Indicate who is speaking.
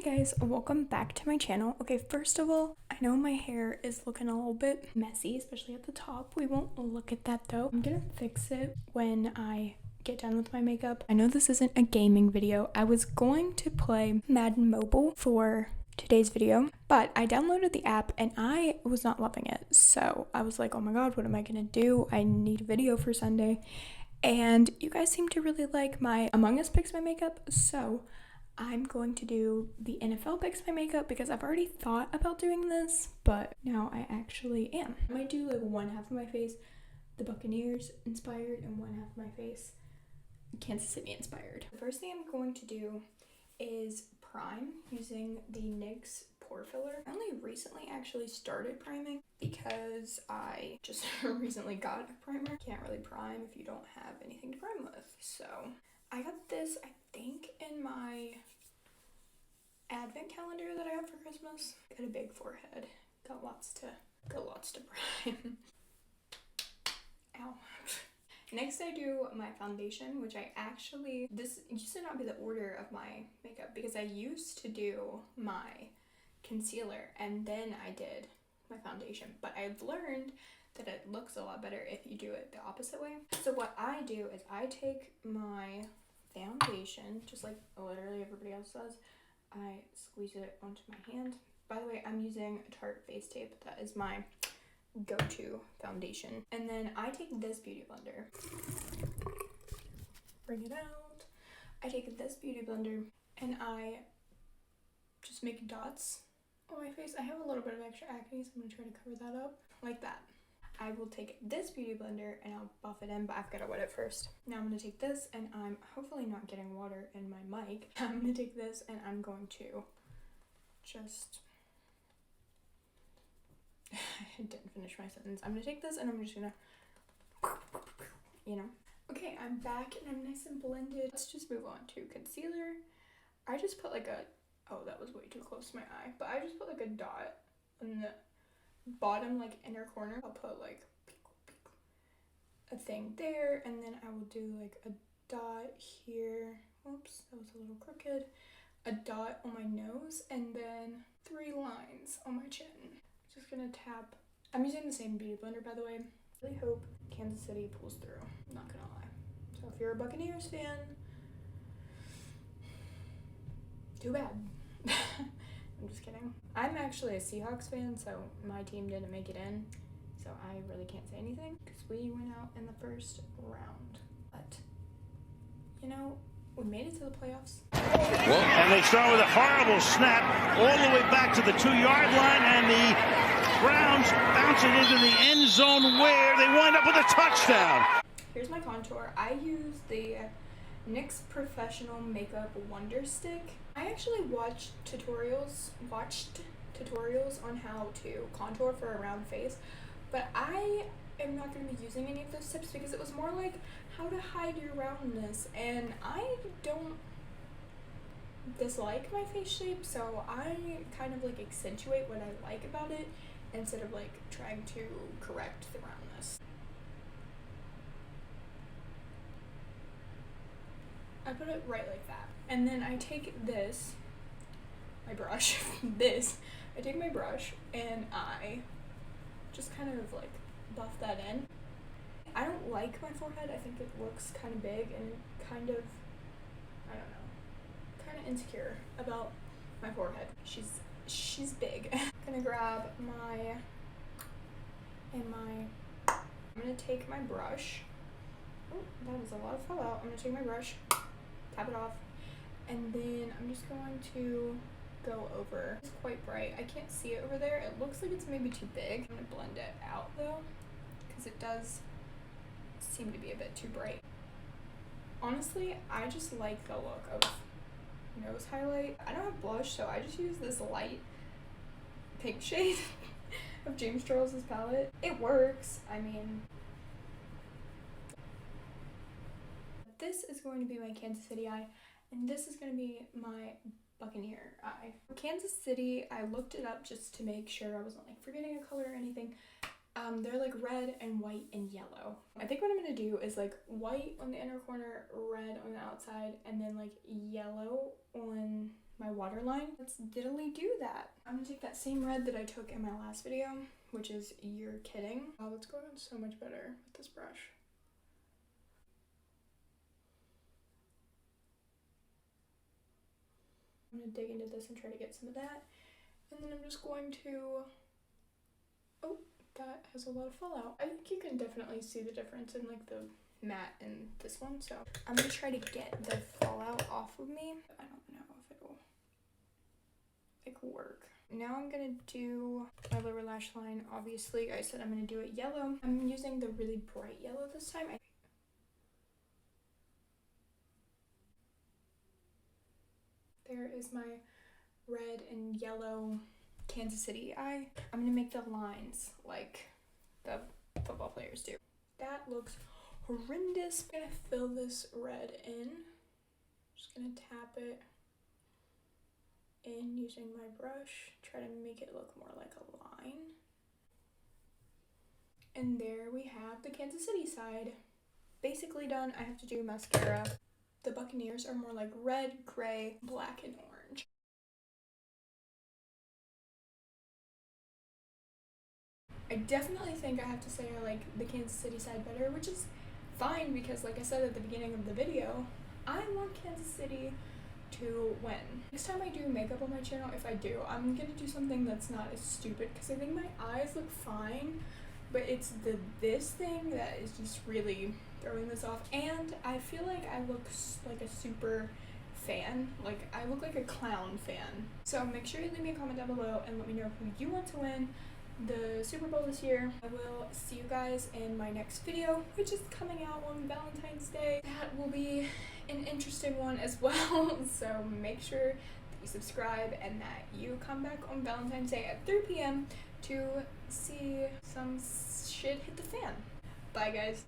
Speaker 1: Hi guys, welcome back to my channel. Okay, first of all, I know my hair is looking a little bit messy, especially at the top. We won't look at that though. I'm gonna fix it when I get done with my makeup. I know this isn't a gaming video. I was going to play Madden Mobile for today's video, but I downloaded the app and I was not loving it. So I was like, oh my god, what am I gonna do? I need a video for Sunday. And you guys seem to really like my Among Us Picks My Makeup, so I'm going to do the NFL Picks My Makeup because I've already thought about doing this, but now I actually am. I might do like one half of my face the Buccaneers inspired and one half of my face Kansas City inspired. The first thing I'm going to do is prime using the NYX pore filler. I only recently actually started priming because I just recently got a primer. Can't really prime if you don't have anything to prime with. So I got this, I think, in my advent calendar that I got for Christmas. Got a big forehead. Got lots to prime. Ow. Next I do my foundation, which this used to not be the order of my makeup because I used to do my concealer and then I did my foundation, but I've learned that it looks a lot better if you do it the opposite way. So what I do is I take my foundation, just like literally everybody else does, I squeeze it onto my hand. By the way, I'm using Tarte Face Tape. That is my go-to foundation. And then I take this beauty blender, bring it out. I take this beauty blender and I just make dots on my face. I have a little bit of extra acne, so I'm gonna try to cover that up like that. I will take this beauty blender and I'll buff it in, but I've got to wet it first. Now I'm gonna take this and I'm hopefully not getting water in my mic. I'm gonna take this and I'm going to just I didn't finish my sentence. I'm gonna take this and I'm just gonna, Okay, I'm back and I'm nice and blended. Let's just move on to concealer. I just put like oh, that was way too close to my eye, but I just put like a dot on the bottom like inner corner. I'll put like a thing there and then I will do like a dot here. Oops, that was a little crooked. A dot on my nose and then 3 lines on my chin. Just gonna tap. I'm using the same beauty blender, by the way. I really hope Kansas City pulls through. I'm not gonna lie. So if you're a Buccaneers fan, too bad. I'm just kidding. I'm actually a Seahawks fan, so my team didn't make it in. So I really can't say anything because we went out in the first round. But, we made it to the playoffs.
Speaker 2: And they start with a horrible snap all the way back to the 2-yard line, and the Browns bounce it into the end zone where they wind up with a touchdown.
Speaker 1: Here's my contour. I use the NYX Professional Makeup Wonder Stick. I actually watched tutorials on how to contour for a round face, but I am not going to be using any of those tips because it was more like how to hide your roundness, and I don't dislike my face shape, so I kind of like accentuate what I like about it instead of like trying to correct the roundness. I put it right like that, and then I take this, my brush, I take my brush and I just kind of like buff that in. I don't like my forehead. I think it looks kind of big and kind of, I don't know, kind of insecure about my forehead. She's big. I'm gonna grab I'm gonna take my brush. Oh, that was a lot of fallout. I'm gonna take my brush, tap it off, and then I'm just going to go over. It's quite bright. I can't see it over there. It looks like it's maybe too big. I'm gonna blend it out though, because it does seem to be a bit too bright. Honestly, I just like the look of nose highlight. I don't have blush, so I just use this light pink shade of James Charles's palette. It works. I mean, this is going to be my Kansas City eye, and this is going to be my Buccaneer eye. Kansas City, I looked it up just to make sure I wasn't like forgetting a color or anything. They're like red and white and yellow. I think what I'm gonna do is like white on the inner corner, red on the outside, and then like yellow on my waterline. Let's diddly do that. I'm gonna take that same red that I took in my last video, which is You're Kidding. Oh, it's going on so much better with this brush. I'm gonna dig into this and try to get some of that. And then I'm just going to, oh, that has a lot of fallout. I think you can definitely see the difference in like the matte and this one. So I'm gonna try to get the fallout off of me. I don't know if it'll like work. Now I'm gonna do my lower lash line. Obviously, I said I'm gonna do it yellow. I'm using the really bright yellow this time. There is my red and yellow Kansas City eye. I'm gonna make the lines like the football players do. That looks horrendous. I'm gonna fill this red in. Just gonna tap it in using my brush. Try to make it look more like a line. And there we have the Kansas City side. Basically done. I have to do mascara. The Buccaneers are more like red, gray, black, and orange. I definitely think I have to say I like the Kansas City side better, which is fine because like I said at the beginning of the video, I want Kansas City to win. Next time I do makeup on my channel, if I do, I'm gonna do something that's not as stupid because I think my eyes look fine, but it's this thing that is just really throwing this off. And I feel like I look like a super fan, like I look like a clown fan. So make sure you leave me a comment down below and let me know who you want to win the Super Bowl this year. I will see you guys in my next video, which is coming out on Valentine's Day. That will be an interesting one as well. So make sure that you subscribe and that you come back on Valentine's Day at 3 p.m. to see some shit hit the fan. Bye guys.